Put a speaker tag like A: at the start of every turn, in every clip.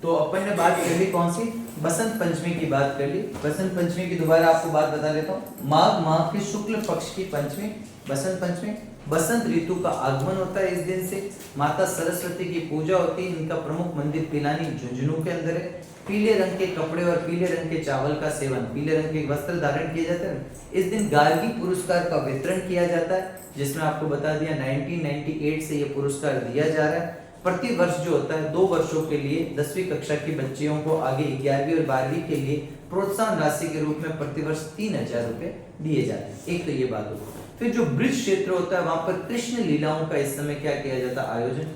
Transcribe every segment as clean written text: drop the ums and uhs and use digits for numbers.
A: तो अपन ने बात कर ली कौन सी, बसंत पंचमी की बात कर ली। बसंत पंचमी की दोबारा आपको बात बता देता हूँ। माघ माह के शुक्ल पक्ष की पंचमी बसंत पंचमी। बसंत ऋतु का आगमन होता है इस दिन से। माता सरस्वती की पूजा होती है। इनका प्रमुख मंदिर पिलानी झुंझुनू के अंदर है। पीले रंग के कपड़े और पीले रंग के चावल का सेवन, पीले रंग के वस्त्र धारण किए जाते हैं। इस दिन गार्गी पुरस्कार का वितरण किया जाता है, जिसमें आपको बता दिया 1998 से ये पुरस्कार दिया जा रहा है। प्रति वर्ष जो होता है 2 वर्षों के लिए 10वीं कक्षा की बच्चियों को आगे 11वीं और 12वीं के लिए प्रोत्साहन राशि के रूप में प्रतिवर्ष 3000 रुपए दिए जाते हैं। एक तो ये बात होती है। फिर जो ब्रज क्षेत्र होता है वहां पर कृष्ण लीलाओं का इस समय क्या किया जाता है, आयोजन।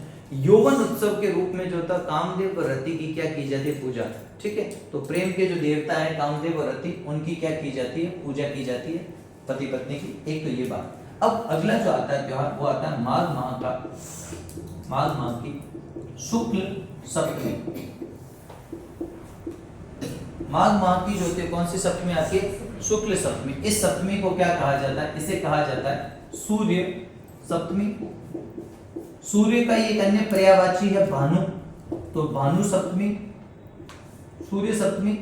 A: यौवन उत्सव के रूप में जो होता है कामदेव और रति की क्या की जाती है, पूजा। ठीक है, तो प्रेम के जो देवता है कामदेव और रति, उनकी क्या की जाती है, पूजा की जाती है पति पत्नी की। एक तो ये बात। अब अगला जो आता है त्योहार वो आता है माघ माह का, माघ माह की शुक्ल सप्तमी। माघ माह की जो होती है कौन सी सप्तमी आती है, शुक्ल सप्तमी। इस सप्तमी को क्या कहा जाता है, इसे कहा जाता है सूर्य सप्तमी। सूर्य का एक अन्य पर्यायवाची है भानु, तो भानु सप्तमी, सूर्य सप्तमी,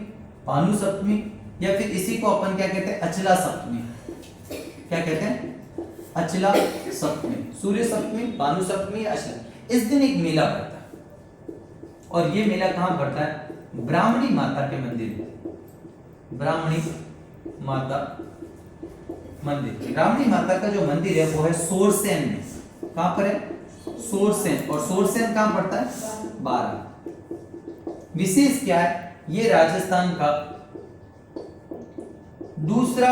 A: भानु सप्तमी, या फिर इसी को अपन क्या कहते हैं, अचला सप्तमी। क्या कहते हैं, अचला सप्तमी। सूर्य सप्तमी, भानु सप्तमी, अचला। इस दिन एक मेला पड़ता है, और ये मेला कहां पड़ता है, ब्राह्मणी माता के मंदिर में। ब्राह्मणी माता मंदिर, ब्राह्मणी माता का जो मंदिर है वो है सोरसेन में। कहां पर है, सोरसेन। और सोरसेन कहां पड़ता है, 12। विशेष क्या है, ये राजस्थान का दूसरा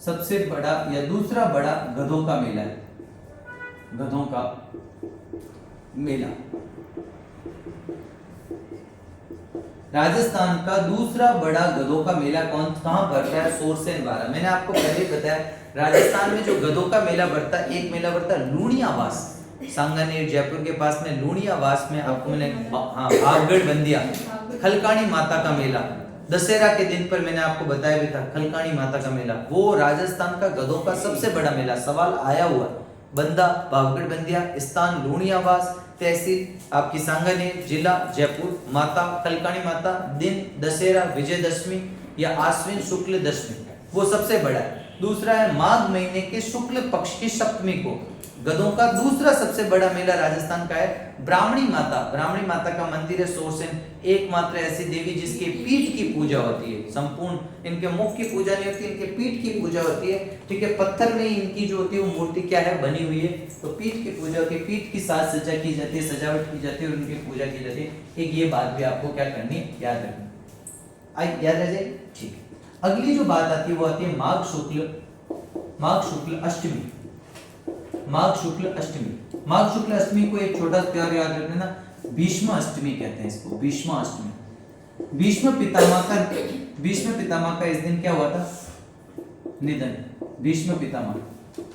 A: सबसे बड़ा या दूसरा बड़ा गधों का मेला है। गधों का मेला राजस्थान का दूसरा बड़ा गधों का मेला कहां बढ़ रहा है, सोरसेन 12। मैंने आपको पहले बताया राजस्थान में जो गधों का मेला बढ़ता है, एक मेला बढ़ता है लूणियावास, सांगानेर जयपुर के पास में लूणियावास में। आपको मैंने भावगढ़ बंदिया खलकाणी माता का मेला, दशहरा के दिन पर मैंने आपको बताया भी था, खलकाणी माता का मेला, वो राजस्थान का गधों का सबसे बड़ा मेला। सवाल आया हुआ, बंदा भावगढ़ बंदिया, स्थान लूणियावास, तहसील आपकी सांगानेर, जिला जयपुर, माता खलकाणी माता, दिन दशहरा विजयदशमी या आश्विन शुक्ल दशमी, वो सबसे बड़ा है। दूसरा है माघ महीने के शुक्ल पक्ष की सप्तमी को गधों का दूसरा सबसे बड़ा मेला राजस्थान का है ब्राह्मणी माता। ब्राह्मणी माता का मंदिर है सोरसेन, एकमात्र ऐसी देवी जिसके पीठ की पूजा होती है। संपूर्ण इनके मुख की पूजा नहीं होती, इनके पीठ की पूजा होती है। ठीक है, पत्थर में इनकी जो होती है वो मूर्ति क्या है, बनी हुई है। तो पीठ की पूजा होती है, पीठ की साज सज्जा की जाती है, सजावट की जाती है और उनकी पूजा की जाती है। एक ये बात भी आपको क्या करनी है, याद रखनी, याद रह जाए। ठीक है, अगली जो बात आती है वो आती है माघ शुक्ल अष्टमी। माघ शुक्ल अष्टमी, माघ शुक्ल अष्टमी को एक छोटा त्योहार याद रखना ना, भीष्म अष्टमी कहते हैं इसको, भीष्म अष्टमी। भीष्म पितामह का इस दिन क्या हुआ था, निधन। भीष्म पितामह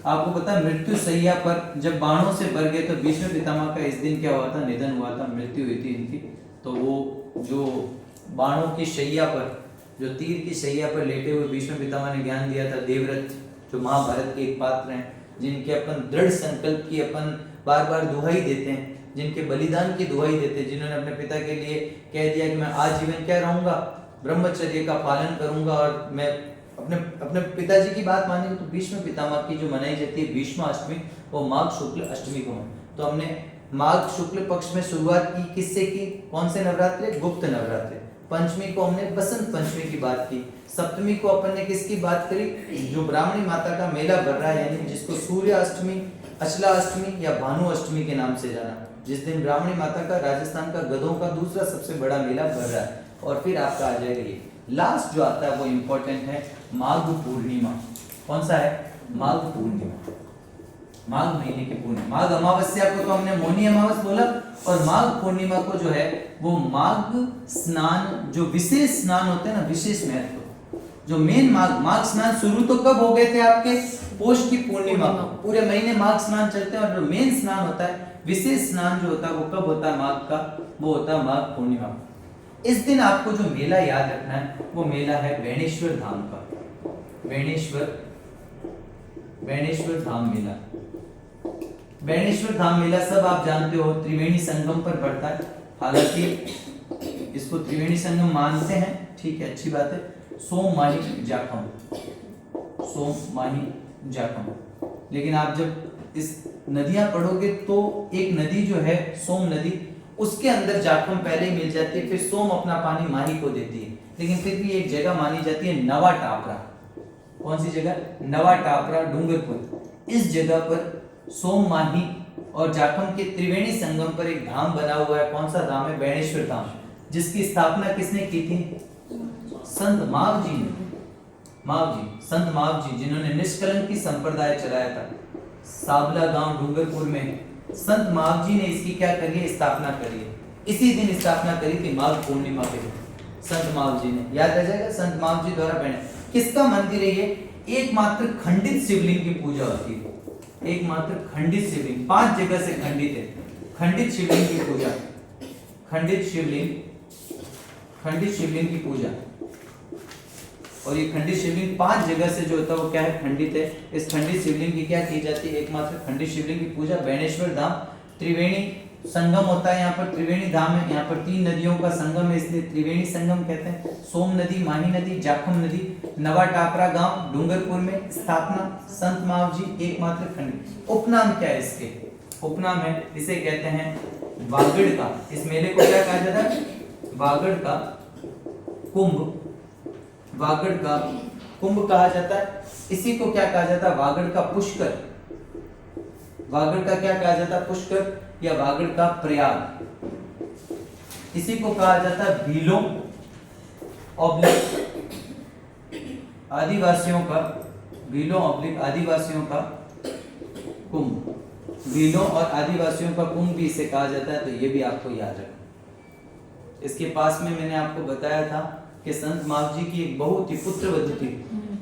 A: आपको पता है मृत्यु शैया पर जब बाणों से भर गए, तो भीष्म पितामह का इस दिन क्या हुआ था, निधन हुआ था, मृत्यु हुई थी इनकी। तो वो जो बाणों की शैया पर, जो तीर की शैया पर लेटे हुए भीष्म पितामह ने ज्ञान दिया था, देवव्रत जो महाभारत के एक पात्र हैं, जिनके अपन दृढ़ संकल्प की अपन बार बार दुहाई देते हैं, जिनके बलिदान की दुहाई देते हैं, जिन्होंने अपने पिता के लिए कह दिया कि मैं आजीवन क्या रहूंगा, ब्रह्मचर्य का पालन करूंगा और मैं अपने पिताजी की बात मानेंगे। तो भीष्म पितामह की जो मनाई जाती है भीष्म अष्टमी, वो माघ शुक्ल अष्टमी को। तो हमने माघ शुक्ल पक्ष में शुरुआत की किससे की, कौन से नवरात्रे, गुप्त नवरात्रे। पंचमी को हमने बसंत पंचमी की बात की। सप्तमी को अपन ने किसकी बात करी, जो ब्राह्मणी माता का मेला भर रहा है, यानी जिसको सूर्य अष्टमी, अचला अष्टमी या भानु अष्टमी के नाम से जाना, जिस दिन ब्राह्मणी माता का राजस्थान का गधों का दूसरा सबसे बड़ा मेला भर रहा है। और फिर आपका आ जाएगा ये लास्ट जो आता है वो इंपॉर्टेंट है, माघ पूर्णिमा। कौन सा है, माघ पूर्णिमा, माघ महीने की पूर्णिमा। माघ अमावस्या को तो हमने मौनी अमावस बोला, और माघ पूर्णिमा को जो है वो माघ स्नान, जो विशेष स्नान होते हैं ना, विशेष महत्व, जो मेन माघ स्नान शुरू तो कब हो गए थे आपके, पोष की पूर्णिमा। पूरे महीने माघ स्नान चलते हैं, और जो मेन स्नान होता है, विशेष स्नान जो होता है वो कब होता है, माघ का, वो होता है माघ पूर्णिमा। इस दिन आपको जो मेला याद रखना है वो मेला है बेणेश्वर धाम का, बेणेश्वर धाम मेला। बेणेश्वर धाम मेला सब आप जानते हो, त्रिवेणी संगम पर पड़ता है। हालांकि इसको त्रिवेणी संगम मानते हैं, ठीक है, अच्छी बात है। सोम माही जाखम, सोम माही जाखम। लेकिन आप जब इस नदियां पढ़ोगे तो एक नदी जो है सोम नदी, उसके अंदर जाखम पहले ही मिल जाती है, फिर सोम अपना पानी माही को देती है। लेकिन फिर भी एक जगह मानी जाती है नवा टापरा। कौन सी जगह? नवा टापरा, डूंगरपुर। इस जगह पर सोम माही और जाखम के त्रिवेणी संगम पर एक धाम बना हुआ है। कौन सा धाम है? बेणेश्वर धाम, जिसकी स्थापना किसने की थी? संत माव जी ने। माव जी, संत माव जी, जिन्होंने निष्कलंक की संप्रदाय चलाया था। साबला गांव डूंगरपुर में संत माव जी ने इसकी क्या करी है? स्थापना करी है। इसी दिन स्थापना करी थी, माघ पूर्णिमा के दिन संत माव जी ने। याद रह जाएगा, संत माव जी द्वारा बने। किसका मंदिर है ये? एकमात्र खंडित शिवलिंग की पूजा होती है। एकमात्र खंडित शिवलिंग, 5 जगह से खंडित है। खंडित शिवलिंग की पूजा, खंडित शिवलिंग, खंडित शिवलिंग की पूजा। और ये खंडित शिवलिंग 5 जगह से जो होता है वो क्या है? खंडित है। इस खंडित शिवलिंग की क्या की जाती है? एकमात्र खंडित शिवलिंग की पूजा। बेणेश्वर धाम, त्रिवेणी संगम होता है यहाँ पर, त्रिवेणी धाम है, यहाँ पर 3 नदियों का संगम है, इसलिए त्रिवेणी संगम कहते हैं। सोम नदी, माही नदी, जाखम नदी। नवा टापरा गांव डूंगरपुर में, स्थापना संत माव जी, एकमात्र खंडित। उपनाम क्या है इसके? उपनाम है, इसे कहते हैं वागड़ का। इस मेले को क्या कहा जाता है? वागड़ का कुंभ, वागड़ का कुंभ कहा जाता है। इसी को क्या कहा जाता है? वागड़ का पुष्कर। वागड़ का क्या कहा जाता है? पुष्कर या वागड़ का प्रयाग। इसी को कहा जाता है भीलों ऑब्लिक आदिवासियों का, भीलों ऑब्लिक आदिवासियों का कुंभ। भीलों और आदिवासियों का कुंभ भी इसे कहा जाता है, तो ये भी आपको याद रखना। इसके पास में मैंने आपको बताया था कि संत माव जी की एक बहुत ही पुत्रवधू थी,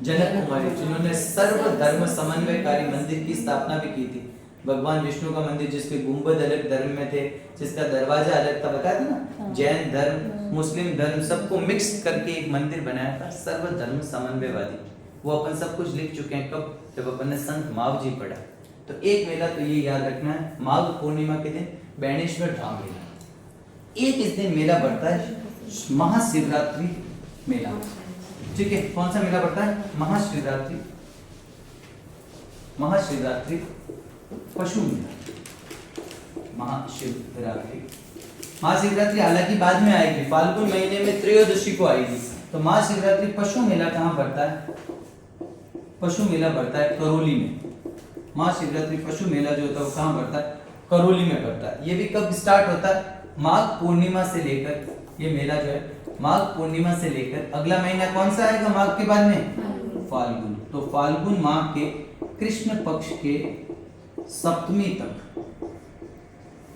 A: जनक कुमारी, जिन्होंने सर्व धर्म समन्वयकारी मंदिर की स्थापना भी की थी। भगवान विष्णु का मंदिर, जिसके गुंबद अलग धर्म में थे, जिसका दरवाजा अलग था, बताया था ना, जैन धर्म, मुस्लिम धर्म, सबको मिक्स करके एक मंदिर बनाया था, सर्व धर्म समन्वयवादी। वो अपन सब कुछ लिख चुके हैं कब? जब अपन ने संत माव जी पढ़ा। तो एक मेला तो ये याद रखना है, माघ पूर्णिमा के दिन बेणेश्वर धाम मेला। एक इस दिन मेला बढ़ता है महाशिवरात्रि मेला, ठीक है। कौन सा मेला बढ़ता है? महाशिवरात्रि, महाशिवरात्रि पशु मेला, महाशिवरात्रि। महाशिवरात्रि हालांकि बाद में आएगी, फाल्गुन महीने में त्रयोदशी को आएगी। तो महाशिवरात्रि पशु मेला कहाँ बढ़ता है? पशु मेला बढ़ता है करौली में। महाशिवरात्रि पशु मेला जो होता है वो कहाँ बढ़ता है? करौली में बढ़ता है। ये भी कब स्टार्ट होता है? माघ पूर्णिमा से लेकर, ये मेला जो है माघ पूर्णिमा से लेकर अगला महीना कौन सा आएगा माघ के बाद में? फाल्गुन। तो फाल्गुन माह के कृष्ण पक्ष के सप्तमी तक,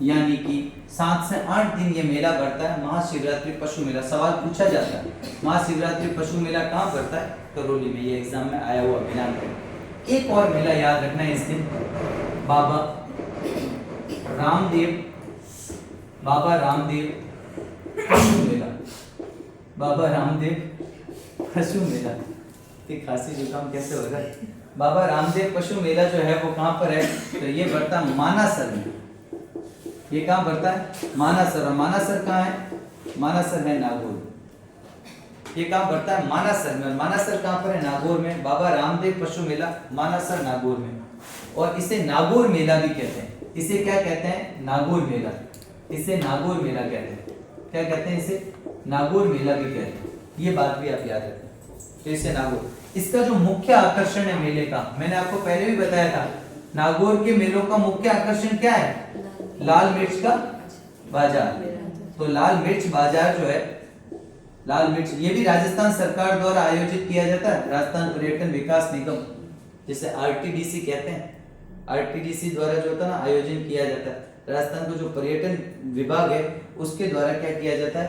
A: यानी कि 7 से 8 दिन ये मेला बढ़ता है, महाशिवरात्रि पशु मेला। सवाल पूछा जाता है महाशिवरात्रि पशु मेला कहाँ बढ़ता है? करौली में। ये एग्जाम में आया हुआ मेला। एक और मेला याद रखना है इस दिन, बाबा रामदेव, बाबा रामदेव पशु मेला, बाबा रामदेव पशु मेला। खांसी जुकाम कैसे हो रहा है? बाबा रामदेव पशु मेला जो है वो कहाँ पर है? तो ये बढ़ता है मानासर में। ये कहाँ बढ़ता है? मानासर। और मानासर कहाँ है? मानासर है नागौर। ये कहाँ बढ़ता है? मानासर में। मानासर कहाँ पर है? नागौर में। बाबा रामदेव पशु मेला मानासर नागौर में। और इसे नागौर मेला भी कहते हैं। इसे क्या कहते हैं? नागौर मेला। इसे नागौर मेला कहते हैं। क्या कहते हैं इसे? नागौर मेला भी कहते हैं। ये बात भी आप याद रखें। तो इसे नागौर। इसका जो मुख्य आकर्षण है मेले का, मैंने आपको पहले भी बताया था, नागौर के मेलों का मुख्य आकर्षण क्या है? लाल मिर्च का बाजार। तो लाल मिर्च बाजार जो है, लाल मिर्च, ये भी राजस्थान सरकार द्वारा आयोजित किया जाता है। राजस्थान पर्यटन विकास निगम, जिसे आरटीडीसी कहते हैं, आरटीडीसी द्वारा जो होता है ना आयोजन किया जाता है। राजस्थान का जो पर्यटन विभाग है उसके द्वारा क्या किया जाता है?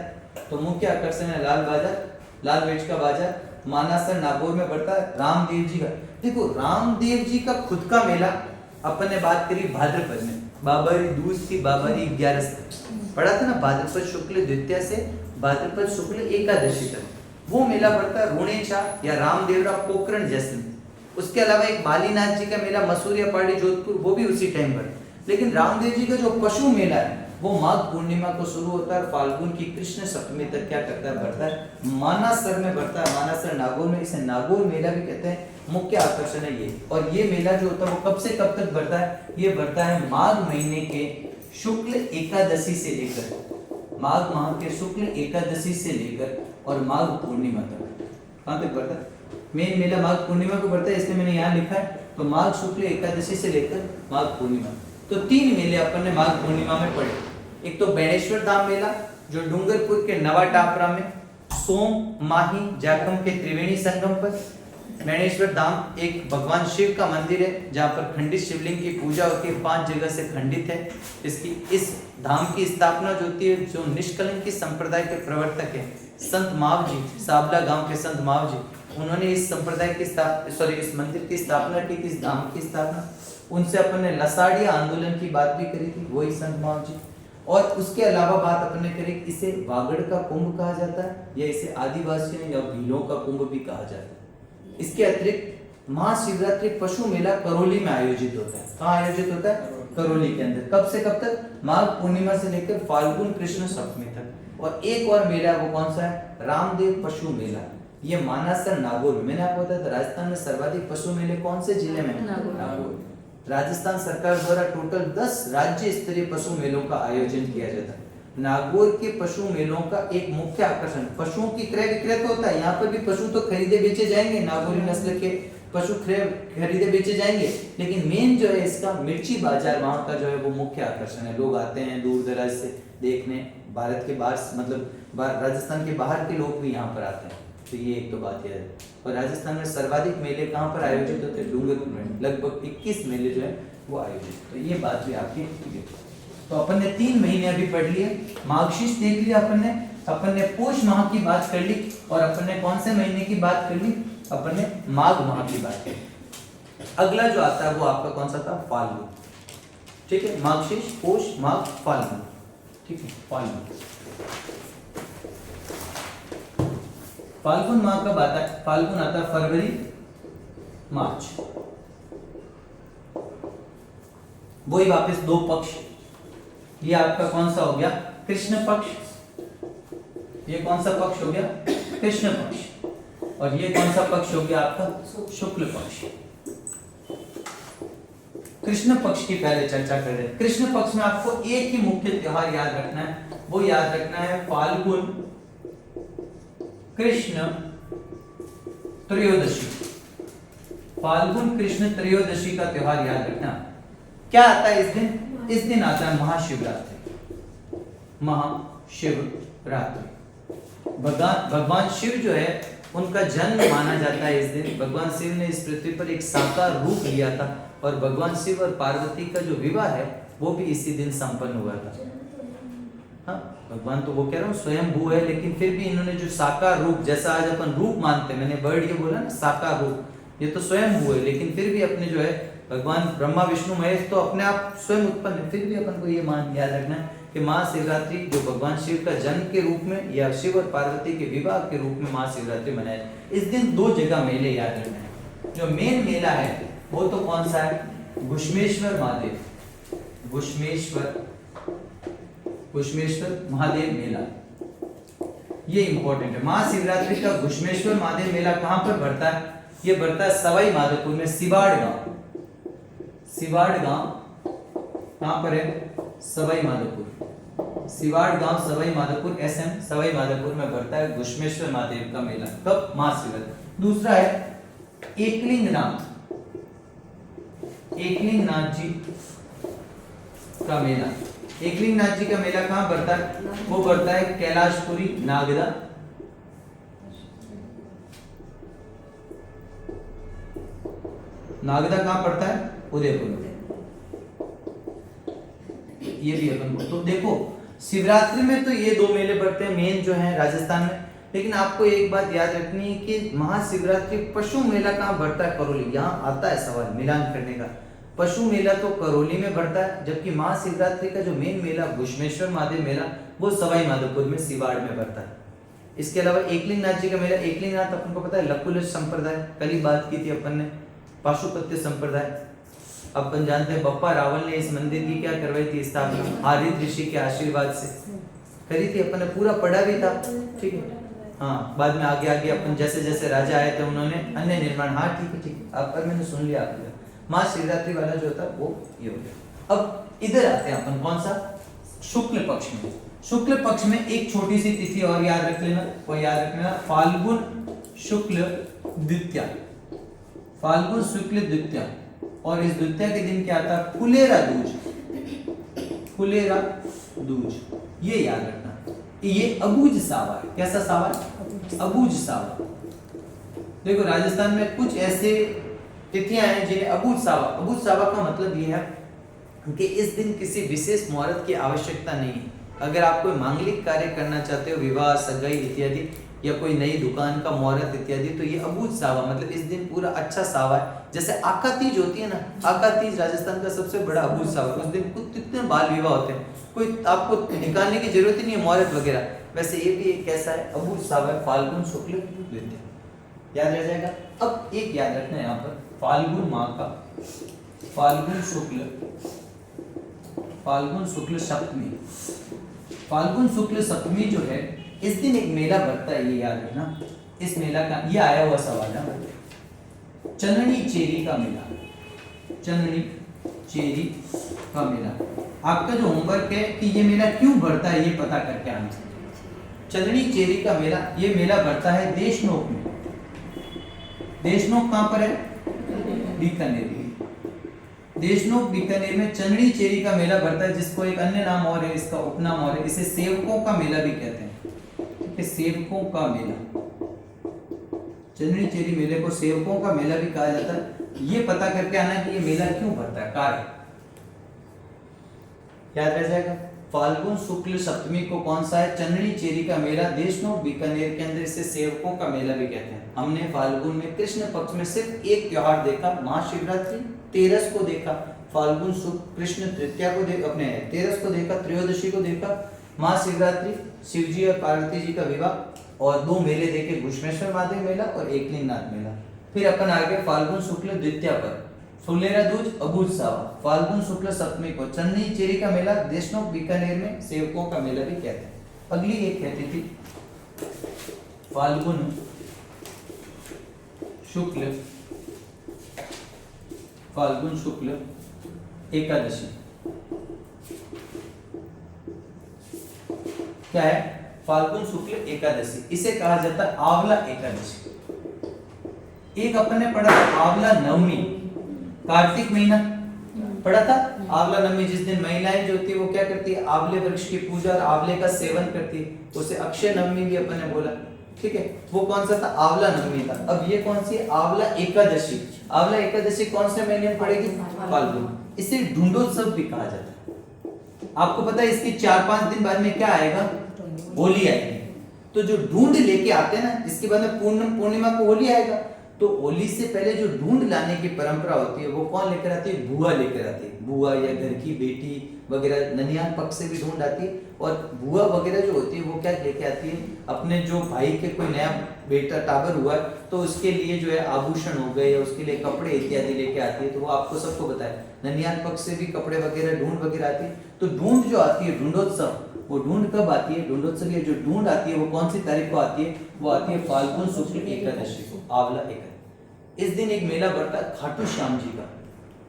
A: तो मुख्य आकर्षण है लाल बाजार, लाल मिर्च का बाजार। मानासर नागौर में बढ़ता है। रामदेव जी का, देखो रामदेव जी का खुद का मेला अपन ने बात करी भाद्रपद में, बाबरी दूज की बाबरी 11 तक पढ़ा था ना, भाद्रपद शुक्ल द्वितीया से भाद्रपद शुक्ल एकादशी तक वो मेला बढ़ता है। रोणेचा या रामदेवरा पोखरण जैसलमेर। उसके अलावा एक बालीनाथ जी का मेला मसूरिया पहाड़ी जोधपुर, वो भी उसी टाइम पर। लेकिन रामदेव जी का जो पशु मेला है वो माघ पूर्णिमा को शुरू होता है और फाल्गुन की कृष्ण सप्तमी तक क्या करता है, बढ़ता है। मानासर में बढ़ता है, मानासर नागौर में, इसे नागौर मेला भी कहते हैं। मुख्य आकर्षण है ये। और ये मेला जो होता है वो कब से कब तक बढ़ता है, ये बढ़ता है माघ महीने के शुक्ल एकादशी से लेकर, माघ माह के शुक्ल एकादशी से लेकर और माघ पूर्णिमा तक। कहां तक बढ़ता है? मेन मेला माघ पूर्णिमा को बढ़ता है, इसलिए मैंने यहाँ लिखा है। तो माघ शुक्ल एकादशी से लेकर माघ पूर्णिमा, तो 3 मेले अपन ने माघ पूर्णिमा में पढ़े। एक तो बेणेश्वर धाम मेला जो डूंगरपुर के नवा टापरा में सोम माही जाखम के त्रिवेणी संगम पर। बेणेश्वर धाम एक भगवान शिव का मंदिर है जहाँ पर खंडित शिवलिंग की पूजा होती है, 5 जगह से खंडित है। इस धाम की स्थापना जो होती है, जो निष्कलंकी संप्रदाय के प्रवर्तक है संत माव जी, साबला गांव के संत माव जी, उन्होंने इस संप्रदाय की इस मंदिर की स्थापना की थी, इस धाम की स्थापना। उनसे अपन ने लसाड़िया आंदोलन की बात भी करी थी, वही संत माव जी। और उसके अलावा बात अपन ने करी, इसे वागड़ का कुंभ कहा जाता है या इसे आदिवासियों या भीलों का कुंभ भी कहा जाता है। इसके अतिरिक्त महाशिवरात्रि पशु मेला करौली में आयोजित होता है। कहाँ आयोजित होता है? करौली के अंदर। कब से कब तक? माघ पूर्णिमा से लेकर फाल्गुन कृष्ण सप्तमी तक। और एक और मेला वो कौन सा है? रामदेव पशु मेला। ये मानासर नागौर में। मैंने आपको बताया था राजस्थान में सर्वाधिक पशु मेले कौन से जिले में? नागौर। राजस्थान सरकार द्वारा टोटल 10 राज्य स्तरीय पशु मेलों का आयोजन किया जाता है। नागौर के पशु मेलों का एक मुख्य आकर्षण पशुओं की क्रय विक्रय तो होता है। यहाँ पर भी पशु तो खरीदे बेचे जाएंगे, नागौरी नस्ल के पशु खरीदे बेचे जाएंगे, लेकिन मेन जो है इसका मिर्ची बाजार वहाँ का जो है वो मुख्य आकर्षण है। लोग आते हैं दूर दराज से देखने, भारत के बाहर मतलब राजस्थान के बाहर के लोग भी यहाँ पर आते हैं। तो ये एक तो बात याद है। और राजस्थान में सर्वाधिक मेले कहाँ पर आयोजित होते हैं? डूंगरपुर में लगभग 21 मेले जो है वो आयोजित। तो ये बात भी आपकी ठीक है। तो अपन ने 3 महीने अभी पढ़ लिए, मार्गशीर्ष देख लिया अपन ने पोष माह की बात कर ली, और अपन ने कौन से महीने की बात कर ली? अपन ने माघ माह की बात की। अगला जो आता है वो आपका कौन सा था? फाल्गुन। ठीक है, मार्गशीर्ष, पोष, माघ, फाल्गुन। ठीक है, फाल्गुन। फाल्गुन माह कब आता है? फाल्गुन आता है फरवरी मार्च। वही वापस 2 पक्ष। ये आपका कौन सा हो गया? कृष्ण पक्ष। ये कौन सा पक्ष हो गया? कृष्ण पक्ष। और ये कौन सा पक्ष हो गया आपका? शुक्ल पक्ष। कृष्ण पक्ष की पहले चर्चा कर रहे हैं। कृष्ण पक्ष में आपको एक ही मुख्य त्योहार याद रखना है, वो याद रखना है फाल्गुन कृष्ण त्रयोदशी। फाल्गुन कृष्ण त्रयोदशी का त्योहार याद रखना। क्या आता है इस दिन? इस दिन आता है महाशिवरात्रि। महाशिवरात्रि भगवान शिव जो है उनका जन्म माना जाता है इस दिन। भगवान शिव ने इस पृथ्वी पर एक साकार रूप लिया था, और भगवान शिव और पार्वती का जो विवाह है वो भी इसी दिन संपन्न हुआ था। हाँ, भगवान तो वो कह रहा हूँ स्वयं भू है, लेकिन फिर भी इन्होंने जो साकार रूप, जैसा आज अपन रूप मानते हैं, मैंने वर्ड ये बोला ना साकार रूप, ये तो स्वयं भू है, लेकिन फिर भी अपने जो है भगवान ब्रह्मा विष्णु महेश तो अपने आप स्वयं उत्पन्न है। फिर भी अपन को ये मान याद रखना है कि महाशिवरात्रि जो भगवान शिव का जन्म के रूप में या शिव और पार्वती के विवाह के रूप में महाशिवरात्रि मनाया। इस दिन 2 जगह मेले याद रखना है। जो मेन मेला है वो तो कौन सा है? घुश्मेश्वर महादेव। घुश्मेश्वर महादेव मेला, ये इंपॉर्टेंट है। महाशिवरात्रि का घुश्मेश्वर महादेव मेला कहां पर बढ़ता है? ये बढ़ता है सवाई माधोपुर में, सिवाड़ गांव। सिवाड़ गांव कहां पर है? सवाई माधोपुर। सिवाड़ गांव सवाई माधोपुर एसएम सवाई माधोपुर में बढ़ता है घुश्मेश्वर महादेव का मेला। कब? महाशिवरात्रि। दूसरा है एकलिंगनाथ जी का मेला। एकलिंगनाथ जी का मेला कहां बढ़ता है? वो बढ़ता है कैलाशपुरी नागदा। नागदा कहां पड़ता है? उदयपुर में। ये भी अपन को तो देखो, शिवरात्रि में तो ये 2 मेले पड़ते हैं मेन जो है राजस्थान में, लेकिन आपको एक बात याद रखनी है कि महाशिवरात्रि पशु मेला कहां बढ़ता है? करौली। यहाँ आता है सवाल मिलान करने का। पशु मेला तो करौली में बढ़ता है, जबकि महाशिवरात्रि का जो मेन मेला घुश्मेश्वर महादेव मेला वो सवाई माधोपुर में सिवाड़ में बढ़ता है। इसके अलावा एकलिंगनाथ जी का मेला, एकलिंगनाथ अपन को पता है लकुलिश संप्रदाय, कल ही बात की थी अपन ने, पाशुपत्य संप्रदाय। अपन जानते हैं बप्पा रावल ने इस मंदिर की क्या करवाई थी स्थापना, हारित ऋषि के आशीर्वाद से करी थी। अपन ने पूरा पढ़ा भी था, ठीक है। हाँ, बाद में आगे आगे अपन जैसे जैसे राजा आए थे उन्होंने अन्य निर्माण, हाँ ठीक है ठीक है, आप पर मैंने सुन लिया आपने। महाशिवरात्रि वाला जो था वो ये हो गया। अब इधर आते हैं अपन कौन सा, शुक्ल पक्ष में। शुक्ल पक्ष में एक छोटी सी तिथि और याद रख लेना, वो याद रख लेना, फाल्गुन शुक्ल द्वितीया। फाल्गुन शुक्ल द्वितीया, और इस द्वितीया के दिन क्या आता है, फुलेरा दूज। फुलेरा दूज, ये याद रखना। ये अबूझ सावा है। कैसा सावा है, अबूझ सावा। देखो राजस्थान में कुछ ऐसे तिथियां हैं जिन्हें अबूझ सावा, अबूझ सावा का मतलब ये है कि इस दिन किसी विशेष मुहूर्त की आवश्यकता नहीं है। अगर आप कोई मांगलिक कार्य करना चाहते हो, विवाह, सगाई इत्यादि, या कोई नई दुकान का मुहूर्त इत्यादि, तो ये अबूझ सावा मतलब इस दिन पूरा अच्छा सावा है। जैसे आका तीज होती है ना, आका तीज राजस्थान का सबसे बड़ा अबूझ सावा। उस दिन कितने बाल विवाह होते हैं, कोई आपको निकालने की जरूरत ही नहीं है मुहूर्त वगैरह। वैसे ये भी एक कैसा है, अबूझ सावा है, फाल्गुन शुक्ल द्वितीया, याद रह जाएगा। अब एक याद रखना है यहाँ पर, फाल्गुन माह का फाल्गुन शुक्ल सप्तमी। फाल्गुन शुक्ल सप्तमी जो है, इस दिन एक मेला बढ़ता है, ये याद रखना। इस मेला का ये आया हुआ सवाल है, चननी चेरी का मेला। चननी चेरी का मेला, आपका जो होमवर्क है कि ये मेला क्यों बढ़ता है ये पता करके आना। चननी चेरी का मेला, ये मेला बढ़ता है देशनोक में। देशनोक कहां पर है, बीकानेर में। देशनोक बीकानेर में चननी चेरी का मेला बढ़ता है, जिसको एक अन्य नाम और है, इसका उपनाम और है, इसे सेवकों का मेला भी कहते हैं। सेवकों का मेला, चंद्री चेरी मेले को सेवकों का मेला भी कहा जाता है। ये पता करके आना कि ये मेला क्यों बढ़ता है, कार्य याद रह जाएगा। फाल्गुन शुक्ल सप्तमी को कौन सा है, चंद्री चेरी का मेला, देशनोक बीकानेर के अंदर, इसे सेवकों का मेला भी कहते हैं। हमने फाल्गुन में कृष्ण पक्ष में सिर्फ एक त्योहार देखा, महाशिवरात्रि, 13 को देखा, फाल्गुन शुक्ल कृष्ण तृतीया को देखा, अपने 13 को देखा, त्रयोदशी को देखा, महाशिवरात्रि, शिवजी और पार्वती जी का विवाह, और 2 मेले देखे, घुश्मेश्वर महादेव मेला और एकलिंगनाथ मेला। फिर अपन आगे फाल्गुन शुक्ल द्वितीया पर फुलेरा दूज अबूझ सावा, फाल्गुन शुक्ल सप्तमी को चन्नी चेरी का मेला, देशनोक बीकानेर में सेवकों का मेला भी कहते हैं। अगली एक कहती थी फाल्गुन शुक्ल एकादशी। क्या है, फाल्गुन शुक्ल एकादशी, इसे कहा जाता है आंवला एकादशी। एक अपन ने पढ़ा था आंवला नवमी, कार्तिक महीना पढ़ा था। आंवला नवमी जिस दिन महिलाएं जो होती है वो क्या करती है, आंवले वृक्ष की पूजा और आंवले का सेवन करती है, उसे अक्षय नवमी भी अपन ने बोला, ठीक है। वो कौन सा था, आंवला नवमी था। अब ये कौन सी, आंवला एकादशी। आंवला एकादशी कौन से महीने में पड़ेगी, फाल्गुन। इसे ढूंढोत्सव भी कहा जाता है। आपको पता है इसके 4-5 दिन बाद में क्या आएगा, होली आएगी। तो जो ढूंढ लेके आते हैं ना, इसके बाद में पूर्णिमा को होली आएगा, तो होली से पहले जो ढूंढ लाने की परंपरा होती है वो कौन लेकर आती है, बुआ लेकर आती है। बुआ या घर की बेटी वगैरह, ननिहाल पक्ष से भी ढूंढ आती है। और बुआ वगैरह जो होती है वो क्या लेके आती है, अपने जो भाई के कोई नया बेटा टाबर हुआ है तो उसके लिए जो है आभूषण हो गए या उसके लिए कपड़े इत्यादि लेके आती है। तो वो आपको सबको बताया, ननिहाल पक्ष से भी कपड़े वगैरह ढूंढ वगैरह आती है। तो ढूंढ जो आती है, ढूंढोत्सव, वो ढूंढ कब आती है, ढूंढोत्सव ये जो ढूंढ आती है वो कौन सी तारीख को आती है, वो आती है फाल्गुन शुक्ल एकादशी को, आंवला एकादशी। इस दिन एक मेला बढ़ता है खाटू श्याम जी का।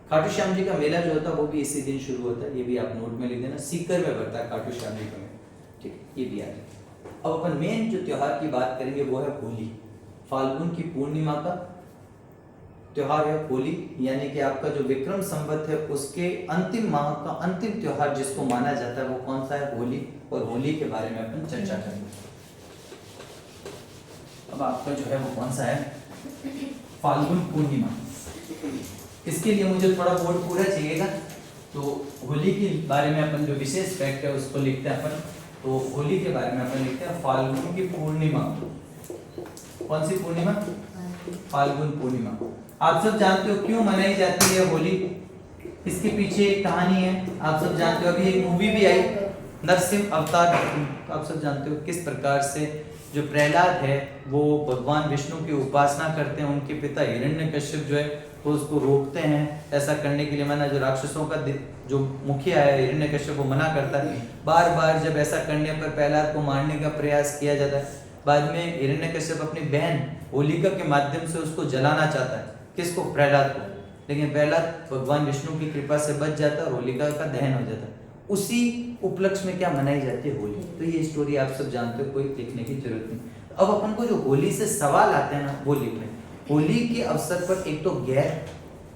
A: खाटू श्याम जी का मेला जो होता है वो भी इसी दिन शुरू होता है, ये भी आप नोट में लिख देना, सीकर में बढ़ता है खाटू श्याम जी का मेला, ठीक है, ये भी आ जाए। अब अपन मेन जो त्योहार की बात करेंगे वो है होली। फाल्गुन की पूर्णिमा का त्योहार है होली, यानी कि आपका जो विक्रम संवत है उसके अंतिम माह का अंतिम त्योहार जिसको माना जाता है वो कौन सा है, होली। और होली के बारे में अपन चर्चा करेंगे। अब आपका जो है वो कौन सा है, फाल्गुन पूर्णिमा। इसके लिए मुझे थोड़ा बोर्ड पूरा चाहिएगा, तो होली के बारे में अपन जो विशेष फैक्ट है उसको लिखते हैं अपन। तो होली के बारे में अपन लिखते हैं फाल्गुन की पूर्णिमा। कौन सी पूर्णिमा, फाल्गुन पूर्णिमा। आप सब जानते हो क्यों मनाई जाती है होली, इसके पीछे एक कहानी है, आप सब जानते हो। अभी एक मूवी भी आई नरसिंह अवतार, आप सब जानते हो किस प्रकार से जो प्रहलाद है वो भगवान विष्णु की उपासना करते हैं, उनके पिता हिरण्यकश्यप जो है तो उसको रोकते हैं ऐसा करने के लिए। माना जो राक्षसों का जो मुखिया है हिरण्यकश्यप वो मना करता है। बार बार जब ऐसा करने पर प्रहलाद को मारने का प्रयास किया जाता है। बाद में हिरण्यकश्यप अपनी बहन होलिका के माध्यम से उसको जलाना चाहता है। किसको? प्रहलाद को। लेकिन प्रहलाद भगवान विष्णु की कृपा से बच जाता है और होलिका का दहन हो जाता है। उसी उपलक्ष्य में क्या मनाई जाती है? होली। तो ये स्टोरी आप सब जानते हो, कोई लिखने की जरूरत नहीं। अब अपन को जो होली से सवाल आते हैं ना वो लिख लें। होली के अवसर पर एक तो गैर,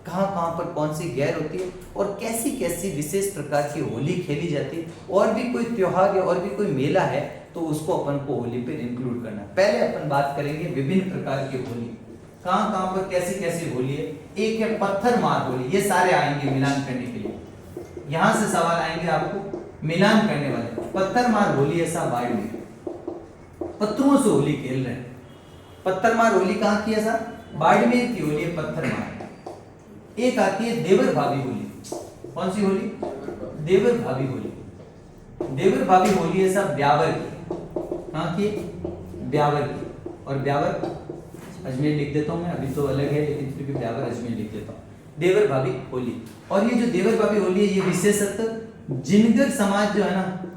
A: कहाँ पर कौन सी गैर होती है और कैसी कैसी विशेष प्रकार की होली खेली जाती है, और भी कोई त्योहार या और भी कोई मेला है तो उसको अपन को होली पे इंक्लूड करना है। पहले अपन बात करेंगे विभिन्न प्रकार की होली, कहाँ पर कैसी कैसी होली है। एक है पत्थर मार होली, ये सारे आएंगे मिलान करने के लिए। यहाँ से सवाल आएंगे आपको मिलान करने वाले। पत्थर मार होली ऐसा वाइड में पत्थरों से होली खेल रहे हैं। पत्थर मार होली कहाँ की है सर? बाड़मेर की होली है पत्थर मार। एक आती है देवर भाभी होली। कौन सी होली? देवर भाभी होली। देवर भाभी होली है सब ब्यावर की। कहाँ की? ब्यावर की। और ब्यावर अजमेर लिख देता हूँ मैं, अभी तो अलग है लेकिन फिर भी ब्यावर अजमेर लिख देता हूँ। देवर भाभी होली। और ये जो देवर भाभी होली है ये विशेषतः जिनगर समाज जो है ना,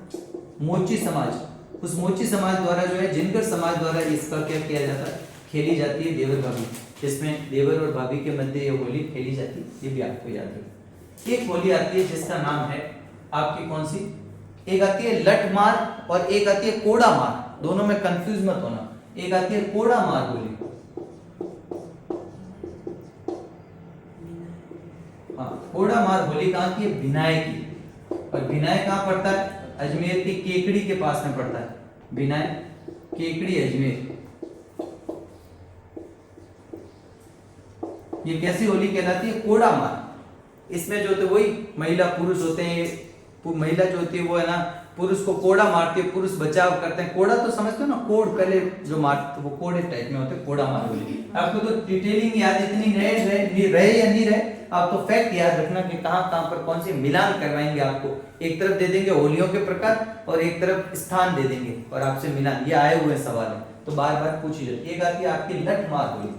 A: मोची समाज, उस मोची समाज द्वारा जो है जिनगर समाज द्वारा इसका क्या किया जाता है? खेली जाती है देवर भाभी, जिसमें देवर और भाभी के मध्य ये होली खेली जाती है। ये भी आपको याद रखना। एक होली आती है जिसका नाम है आपकी कौन सी? एक आती है लठ मार और एक आती है कोड़ा मार। दोनों में कंफ्यूज मत होना। एक आती है कोड़ा मार होली। हाँ, कोड़ा मार होली कहाँ की है? भिनाय की। और भिनाय कहाँ पड़ता है? अजमेर की केकड़ी के पास में पड़ता है। भिनाय केकड़ी अजमेर। ये कैसी होली कहलाती है? कोड़ा मार। इसमें जो होते वही महिला पुरुष होते हैं। महिला जो होती है वो है ना पुरुष को कोड़ा मारती है, पुरुष बचाव करते हैं। कोड़ा तो समझते हो ना, कोड़ पहले जो मारते वो कोड़े टाइप में होते हैं। कोड़ा मार होली। आपको तो डिटेलिंग याद इतनी रहे या नहीं रहे, आप तो फैक्ट याद रखना कि कहाँ पर कौन सी मिलान करवाएंगे आपको। एक तरफ दे देंगे होलियों के प्रकार और एक तरफ स्थान दे देंगे और आपसे मिलान। ये आए हुए सवाल है तो बार बार पूछी जाती है। एक आती है आपकी लठ मार होली।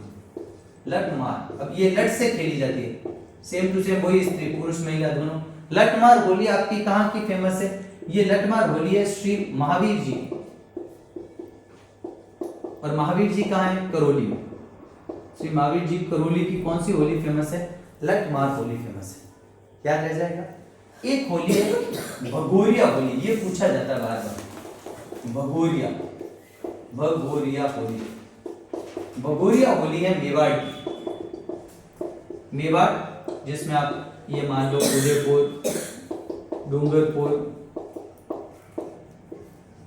A: लठ मार, अब ये लठ से खेली जाती है। सेम टू सेम वही, स्त्री पुरुष महिला दोनों। लठ मार होली आपकी कहाँ की फेमस है? ये लठ मार होली है श्री महावीर जी। और महावीर जी कहाँ है? करौली में। श्री महावीर जी करौली की कौन सी होली फेमस है? लठ मार होली फेमस है। याद रह जाएगा। एक होली है भगोरिया होली। ये पूछा जाता है बार बार। भगोरिया होली। भगोरिया होली है मेवाड़ की। मेवाड़ जिसमें आप ये मान लो उदयपुर, डूंगरपुर,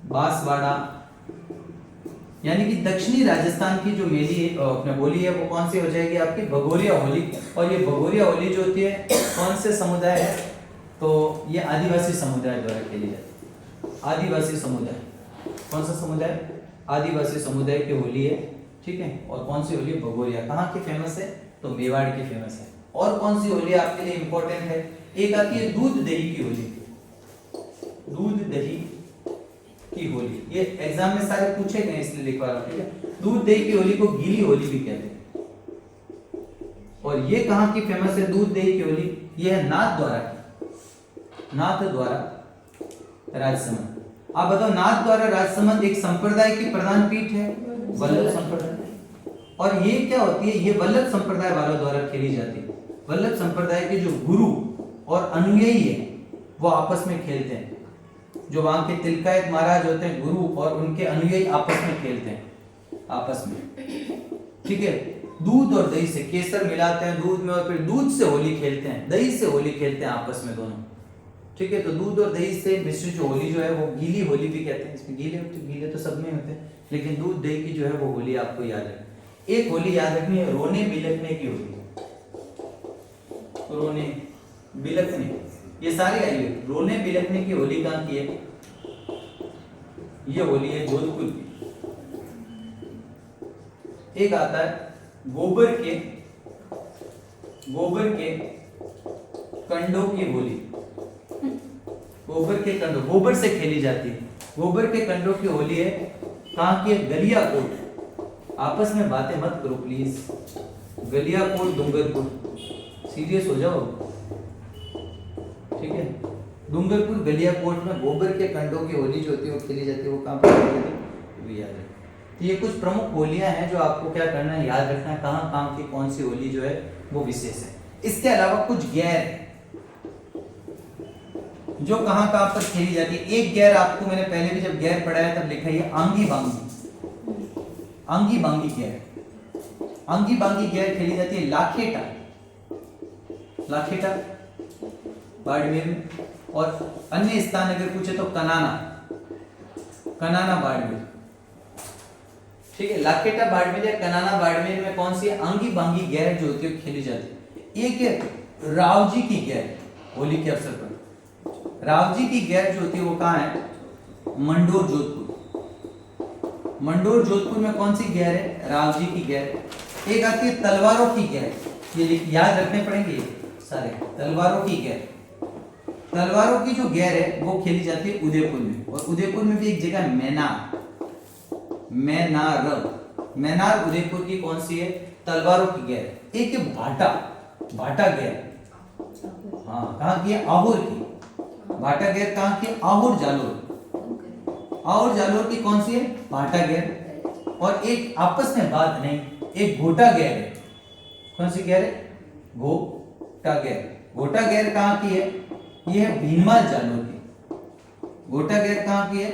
A: बांसवाड़ा, यानी कि दक्षिणी राजस्थान की जो मेली है अपने होली है वो कौन सी हो जाएगी आपकी? भगोरिया होली। और ये भगोरिया होली जो होती है कौन से समुदाय है? तो ये आदिवासी समुदाय द्वारा खेली जाती है। आदिवासी समुदाय। कौन सा समुदाय? आदिवासी समुदाय की होली है। ठीक है। और कौन सी होली? भगोरिया। कहाँ की फेमस है? तो मेवाड़ की फेमस है। और कौन सी होली आपके लिए इंपॉर्टेंट है? एक आती है दूध दही की होली। दूध दही की होली, ये एग्जाम में सारे पूछे गए इसलिए लिखवा रहा हूं। ठीक है। दूध दही की होली को गीली होली भी कहते हैं। और ये कहाँ की फेमस है दूध दही की होली? ये है नाथ द्वारा की। नाथ द्वारा राजसमंद। आप बताओ, नाथ द्वारा राजसमंद एक संप्रदाय की प्रधान पीठ है, वल्लभ संप्रदाय। और ये क्या होती है? ये वल्लभ संप्रदाय वालों द्वारा खेली जाती है। वल्लभ संप्रदाय के जो गुरु और अनुयायी है वो आपस में खेलते हैं। जो वहां के तिलकायत महाराज होते हैं गुरु और उनके अनुयायी आपस में खेलते हैं आपस में। ठीक है। दूध और दही से केसर मिलाते हैं दूध में और फिर दूध से होली खेलते हैं, दही से होली खेलते हैं आपस में दोनों। ठीक है। तो दूध और दही से मिश्रित जो होली जो है वो गीली होली भी कहते हैं। इसमें गीले तो सब में होते हैं लेकिन दूध दही की जो है वो होली आपको याद है। एक होली याद रखनी है रोने बिलखने की होली। रोने बिलखने, ये सारी आई है। रोने बिलखने की होली कहाँ की है? ये होली है जोधपुर की। एक आता है गोबर के कंडों की होली। गोबर के कंडों, गोबर से खेली जाती है। गोबर के कंडों की होली है। कहाँ की है? गलियाकोट। आपस में बातें मत करो प्लीज। गलियाकोट डूंगरपुर, सीरियस हो जाओ, ठीक है। डूंगरपुर गलियाकोट में गोबर के कंडों की होली जो होती है वो खेली जाती है, वो कहाँ पर खेली जाती है, वो याद है। तो ये कुछ प्रमुख होलियां हैं जो आपको क्या करना है, याद रखना है, कहाँ कहाँ की कौन सी होली जो है वो विशेष है। इसके अलावा कुछ गैर जो कहाँ कहाँ पर खेली जाती है। एक गैर आपको मैंने पहले भी जब गैर पढ़ाया तब लिखा है आंगी बांगी, आंगी बांगी गैर, आंगी बांगी गैर खेली जाती है लाखेटा, लाखेटा बाड़मेर में, और अन्य स्थान अगर पूछे तो कनाना, कनाना बाड़मेर, ठीक है। लाखेटा बाड़मेर या कनाना बाड़मेर में कौन सी आंगी बांगी गैर जो होती है खेली जाती है। एक है रावजी की गैर, होली के अवसर पर रावजी की गैर जो होती है वो कहाँ है, मंडोर जोधपुर, मंडोर जोधपुर में कौन सी गैर है, रावजी की गैर। एक आती है तलवारों की गैर, ये याद रखने पड़ेंगे सारे, तलवारों की गैर, तलवारों की जो गैर है वो खेली जाती है उदयपुर में, और उदयपुर में भी एक जगह है मैनार, मैनार, मैनार उदयपुर की कौन सी है, तलवारों की गैर। एक है भाटा, भाटा गैर, हाँ कहाँ की है, आहोर की, भाटा गैर कहाँ की, आहोर जालोर, आहोर जालोर की कौन सी है, भाटा गैर। और एक आपस में बात नहीं, एक घोटा गैर है, कौन सी गैर है, घोटा गैर, घोटा गैर कहाँ की है, ये है भीनमाल जालोर की, घोटा गैर कहाँ की है,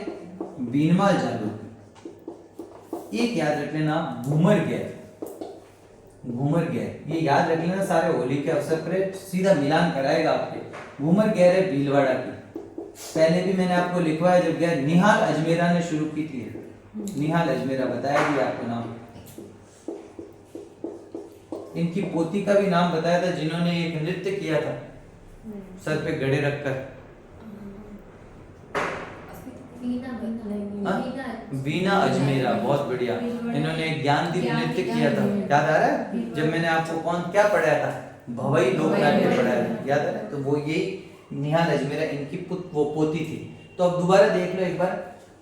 A: भीनमाल जालोर की। एक याद रख लेना घूमर गैर, घूमर गैर, ये याद रख लेना सारे होली के अवसर पर सीधा मिलान कराएगा आपके। घूमर गैर है भीलवाड़ा की, पहले भी मैंने आपको लिखवाया जब गैर निहाल अजमेरा ने शुरू की थी, निहाल अजमेरा बताया भी आपको नाम, इनकी पोती का भी नाम बताया था जिन्होंने एक नृत्य किया था सर पे गड़े रखकर, वीना अजमेरा, बहुत बढ़िया, इन्होंने ज्ञानदीप नृत्य किया था, याद आ रहा है जब मैंने आपको कौन क्या पढ़ाया था, भवई लोक नाट्य पढ़ाया था, याद आ रहा है। तो वो यही निहाल अजमेरा इनकी वो पोती थी। तो अब दोबारा देख लो एक बार,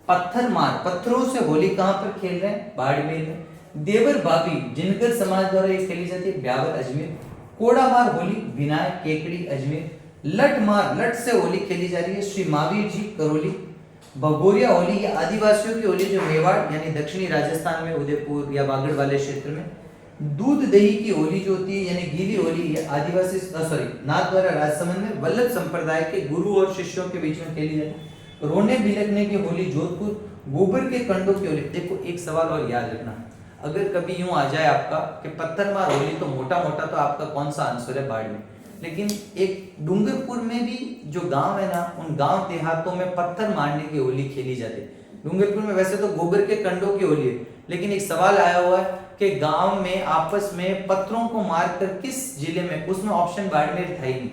A: पत्थर मार, पत्थरों से होली कहाँ पर खेल रहे हैं, बाड़मेर में। देवर भाभी जिनकर समाज द्वारा ये खेली जाती है, ब्यावर अजमेर। कोड़ा मार होली विनायक केकड़ी अजमेर। लट मार, लट से होली खेली जा रही है श्री महावीर जी करौली। भगोरिया होली ये आदिवासियों की होली जो मेवाड़ यानी दक्षिणी राजस्थान में उदयपुर या बागड़ वाले क्षेत्र में। दूध दही की होली जो होती है यानी गीली होली, ये आदिवासी नाथद्वारा राजसमंद में वल्लभ संप्रदाय के गुरु और शिष्यों के बीच में खेली जाती है। रोने बिलखने की होली जोधपुर। गोबर के कंडों की होली। देखो एक सवाल और याद रखना, अगर कभी यूं आ जाए आपका कि पत्थर मार होली, तो मोटा मोटा तो आपका कौन सा आंसर है, बाड़मेर। लेकिन एक डूंगरपुर में भी जो गांव है ना, उन गांव देहातों में पत्थर मारने की होली खेली जाती है। डूंगरपुर में वैसे तो गोबर के कंडों की होली है, लेकिन एक सवाल आया हुआ है कि गांव में आपस में पत्थरों को मारकर किस जिले में, उसमें ऑप्शन बाड़मेर था ही नहीं,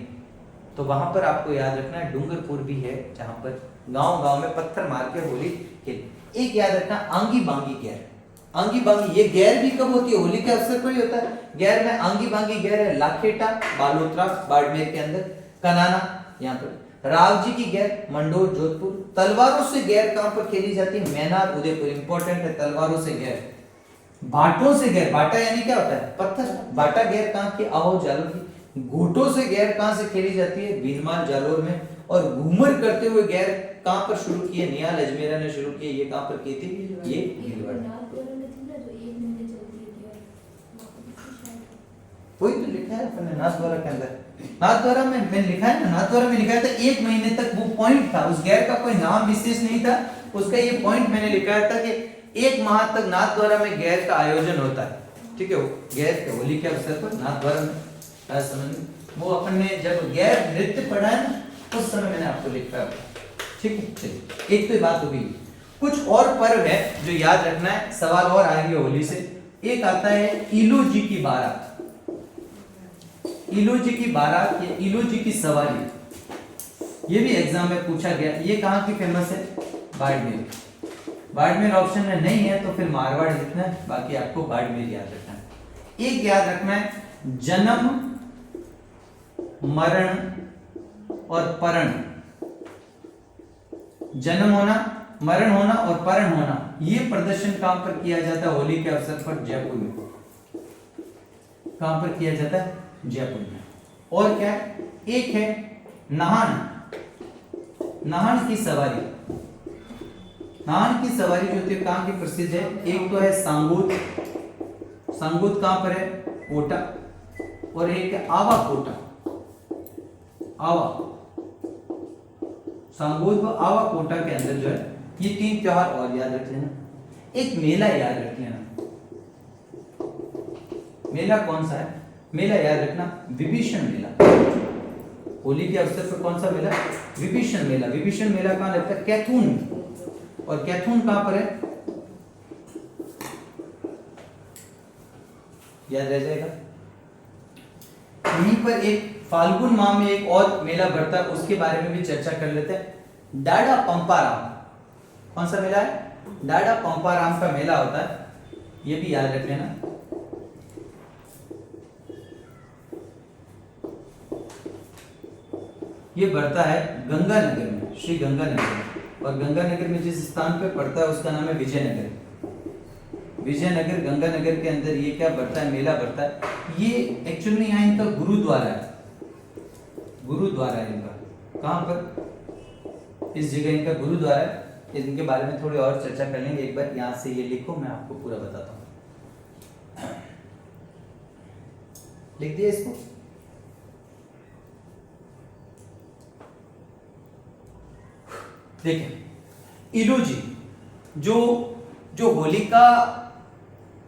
A: तो वहां पर आपको याद रखना है डूंगरपुर भी है जहां पर गांव गांव में पत्थर मार के होली खेली। एक याद रखना आंगी बांगी गैर, आंगी बांगी, ये गैर भी कब होती है, होली के अवसर पर ही होता है। गैर में आंगी बांगी गैर है लाखेटा बालोतरा बाड़मेर के अंदर, कनाना यहाँ पर। रावजी की गैर मंडोर जोधपुर। तलवारों से गैर कहां पर खेली जाती है, मैनार उदयपुर, इंपॉर्टेंट है तलवारों से गैर। भाटों से गैर, भाटा यानी क्या होता है, पत्थर, भाटा गैर कहां की, आहो जालोर की। घोटों से गैर कहां से खेली जाती है, भीनमाल जालोर में। और घूमर करते हुए गैर कहां पर शुरू की है, निहाल अजमेरा ने शुरू की है, ये कहां पर की थी, ये भीलवाड़ा। वही तो लिखा है अपने नाथद्वारा के अंदर, नाथद्वारा में मैंने लिखा है ना, नाथद्वारा में लिखा है था 1 महीने तक वो पॉइंट था, उस गैर का कोई नाम विशेष नहीं था, उसका ये पॉइंट मैंने लिखा था कि 1 माह तक नाथद्वारा में गैर का आयोजन होता है, ठीक है। गैर के होली के अवसर पर नाथद्वारा में राजसमंद में, वो अपन ने जब गैर नृत्य पढ़ा है ना, उस समय मैंने आपको लिखा है, ठीक है। चलिए एक तो बात हो गई। कुछ और पर्व है जो याद रखना है, सवाल और आएंगे होली से। एक आता है इलो जी की बारात, इलो जी की बारात या इलो जी की सवारी, ये भी एग्जाम में पूछा गया। ये कहाँ की फेमस है, बाड़मेर। बाड़मेर ऑप्शन में नहीं है तो फिर मारवाड़ लिखना है, बाकी आपको बाड़मेर याद रखना है। एक याद रखना है जन्म मरण और परण, जन्म होना, मरण होना और परण होना, ये प्रदर्शन कहां पर किया जाता है, होली के अवसर पर जयपुर में। कहां पर किया जाता है? जयपुर में। और क्या है? एक है नाहन, नाहन की सवारी। नाहन की सवारी जो होती है कहां की प्रसिद्ध है? एक तो है सांगोद, सांगोद कहां पर है? कोटा। और एक है आवा कोटा, आवा, सांगोद व आवा कोटा के अंदर जो है ये 3 त्योहार और याद रख लेना। एक मेला याद रख लेना। मेला कौन सा है? मेला याद रखना विभीषण मेला। होली के अवसर पर कौन सा मेला? विभीषण मेला। विभीषण मेला कहां लगता है? कैथून। और कैथून कहां पर है? याद रह जाएगा। यहीं पर एक फाल्गुन माह में एक और मेला बढ़ता है, उसके बारे में भी चर्चा कर लेते हैं। डाडा पंपाराम। कौन सा मेला है? डाडा पंपाराम का मेला होता है, ये भी याद रख लेना। ये बढ़ता है गंगानगर में, श्री गंगानगर में। और गंगानगर में जिस स्थान पे पड़ता है उसका नाम है विजयनगर। विजयनगर गंगानगर के अंदर ये क्या बढ़ता है? मेला बढ़ता है। ये एक्चुअली में यहाँ इनका गुरुद्वारा है, गुरुद्वारा है इनका। कहां पर? इस जगह इनका गुरुद्वारा है। इनके बारे में थोड़ी और चर्चा कर लेंगे। एक बार यहां से ये लिखो, मैं आपको पूरा बताता हूं। लिख दिया इसको? देखिए इलोजी जो होलिका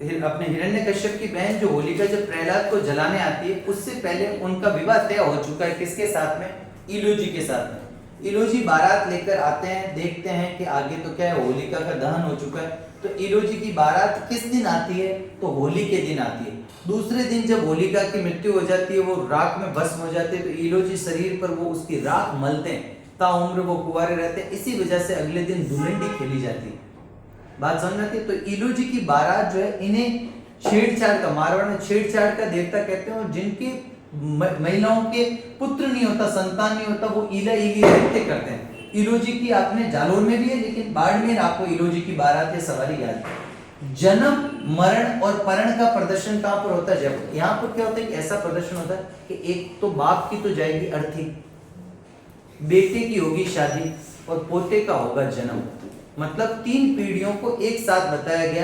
A: अपने हिरण्यकश्यप की बहन जो होलिका जब प्रहलाद को जलाने आती है, उससे पहले उनका विवाह तय हो चुका है। किसके साथ में? इलोजी के साथ में। इलोजी बारात लेकर आते हैं, देखते हैं कि आगे तो क्या है, होलिका का दहन हो चुका है। तो इलोजी की बारात किस दिन आती है? तो होली के दिन आती है। दूसरे दिन जब होलिका की मृत्यु हो जाती है, वो राख में भस्म हो जाती है, तो इलोजी शरीर पर वो उसकी राख मलते हैं, ताउम्र वो कुंवारे रहते हैं। इसी वजह से अगले दिन धुलंडी खेली जाती है। बात समझ आती है? तो इलोजी की बारात जो है, इन्हें छेड़छाड़ का, मारवाड़ में छेड़छाड़ का देवता कहते हैं। और जिनकी महिलाओं के पुत्र नहीं होता, संतान नहीं होता, वो इला इली नृत्य करते हैं। इलोजी की आपने जालोर में भी है, लेकिन बाड़मेर आपको इलोजी की बारात या सवारी याद है। जन्म, मरण और परण का प्रदर्शन कहां पर होता है? जयपुर। यहाँ पर क्या होता है कि ऐसा प्रदर्शन होता है कि एक तो बाप की तो जाएगी अर्थी, बेटे की होगी शादी और पोते का होगा जन्म। मतलब 3 पीढ़ियों को एक साथ बताया गया।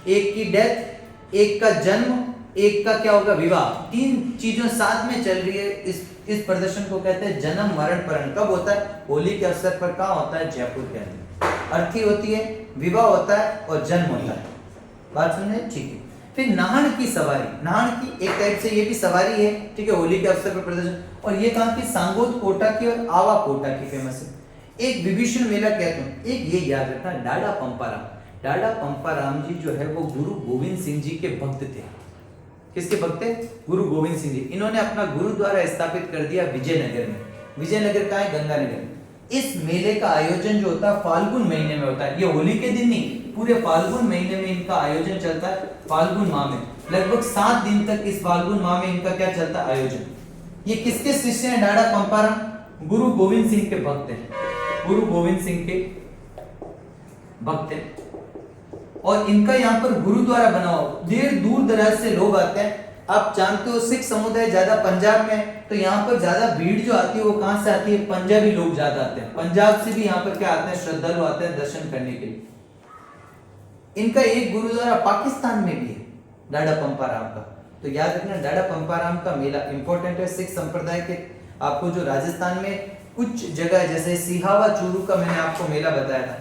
A: एक की डेथ, एक का जन्म, एक का क्या होगा? विवाह। 3 चीजों साथ में चल रही है। इस प्रदर्शन को कहते हैं जन्म, मरण, परण। कब होता है? होली के अवसर पर। कहां होता है? जयपुर के अंदर। अर्थी होती है, विवाह होता है और जन्म होता है। बात समझे? ठीक है। फिर नाहन की सवारी। नाहन की एक टाइप से ये भी सवारी है, ठीक है, होली के अवसर पर प्रदर्शन। और ये कहां की? सांगोद कोटा की और आवा कोटा की फेमस है। एक विभीषण मेला कहते हैं। एक ये याद रखना, डाडा पंपाराम। डाडा पंपाराम जी जो है वो गुरु गोविंद सिंह जी के भक्त थे। किसके भक्त थे? गुरु गोविंद सिंह जी। इन्होंने अपना गुरुद्वारा स्थापित कर दिया विजयनगर में। विजयनगर का है? गंगानगर। इस मेले का आयोजन जो होता है फाल्गुन महीने में होता है। ये होली के दिन नहीं, पूरे फाल्गुन महीने में इनका आयोजन चलता है। फाल्गुन माह में लगभग 7 दिन तक इस फाल्गुन माह में इनका क्या चलता है? आयोजन। ये किसके शिष्य हैं? डाडा पंपाराम गुरु गोविंद सिंह के भक्त हैं। गुरु गोविंद सिंह के भक्त हैं। और इनका यहाँ पर गुरुद्वारा बना हो। देर दूर दराज से लोग आते हैं। आप जानते हो सिख समुदाय ज्यादा पंजाब में, तो यहाँ पर ज्यादा भीड़ जो आती है वो कहां से आती है? पंजाबी लोग ज्यादा आते हैं। पंजाब से भी यहाँ पर क्या आते हैं? श्रद्धालु आते हैं दर्शन करने के लिए। इनका एक गुरुद्वारा पाकिस्तान में भी है, डाडा पंपाराम का। तो याद रखना, डाडा पंपाराम का मेला इंपॉर्टेंट है। सिख संप्रदाय के आपको जो राजस्थान में कुछ जगह जैसे सिहावा चूरू का मैंने आपको मेला बताया था,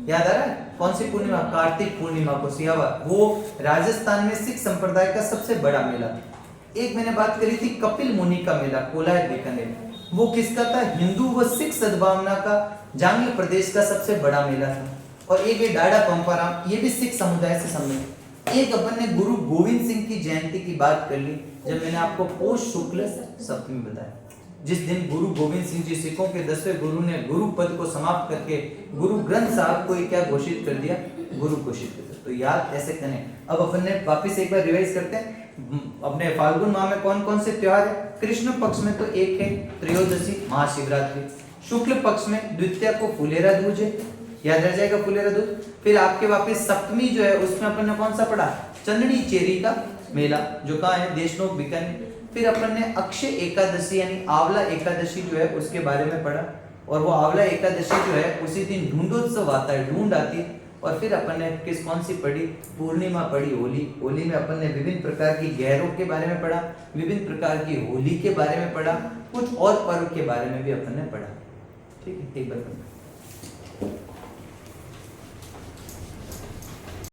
A: याद आ रहा है? कौन सी पूर्णिमा? कार्तिक पूर्णिमा को सिहावा, वो राजस्थान में सिख संप्रदाय का सबसे बड़ा मेला था। एक मैंने बात करी थी कपिल मुनि का मेला, कोलाय बीकानेर, वो किसका था? हिंदू व सिख सद्भावना का जांगल प्रदेश का सबसे बड़ा मेला था। और एक ये डाडा पंपाराम, ये भी सिख समुदाय से संबंधित। एक अपन ने गुरु गोविंद सिंह की जयंती की बात कर ली, जब मैंने आपको पोष शुक्ल सप्तमी बताया, जिस दिन गुरु गोविंद सिंह जी सिखों के 10वें गुरु ने गुरु पद को समाप्त करके गुरु ग्रंथ साहब को क्या घोषित कर दिया? गुरु घोषित कर दिया। तो याद ऐसे करें। अब अपन ने वापिस एक बार रिवाइज करते हैं। अपने फाल्गुन माह में कौन कौन से त्योहार है? कृष्ण पक्ष में तो एक है त्रयोदशी महाशिवरात्रि, शुक्ल पक्ष में द्वितीया को फुलेरा दूज है, याद रह जाएगा फुलेरा दूज। फिर आपके वापस सप्तमी जो है उसमें अपन ने कौन सा पढ़ा, चंदनी चेरी का मेला, जो कहाँ है, देशनोक बीकानेर। फिर अपन ने अक्षय एकादशी यानी आंवला एकादशी जो है उसके बारे में पढ़ा, और वो आंवला एकादशी जो है उसी दिन ढूंढोत्सव आता है, ढूंढ आती है। और फिर अपन ने कौन सी पढ़ी, पूर्णिमा पढ़ी, होली। होली में अपन ने विभिन्न प्रकार की गैरों के बारे में पढ़ा, विभिन्न प्रकार की होली के बारे में पढ़ा, कुछ और पर्व के बारे में भी अपन ने पढ़ा। ठीक है, एक बार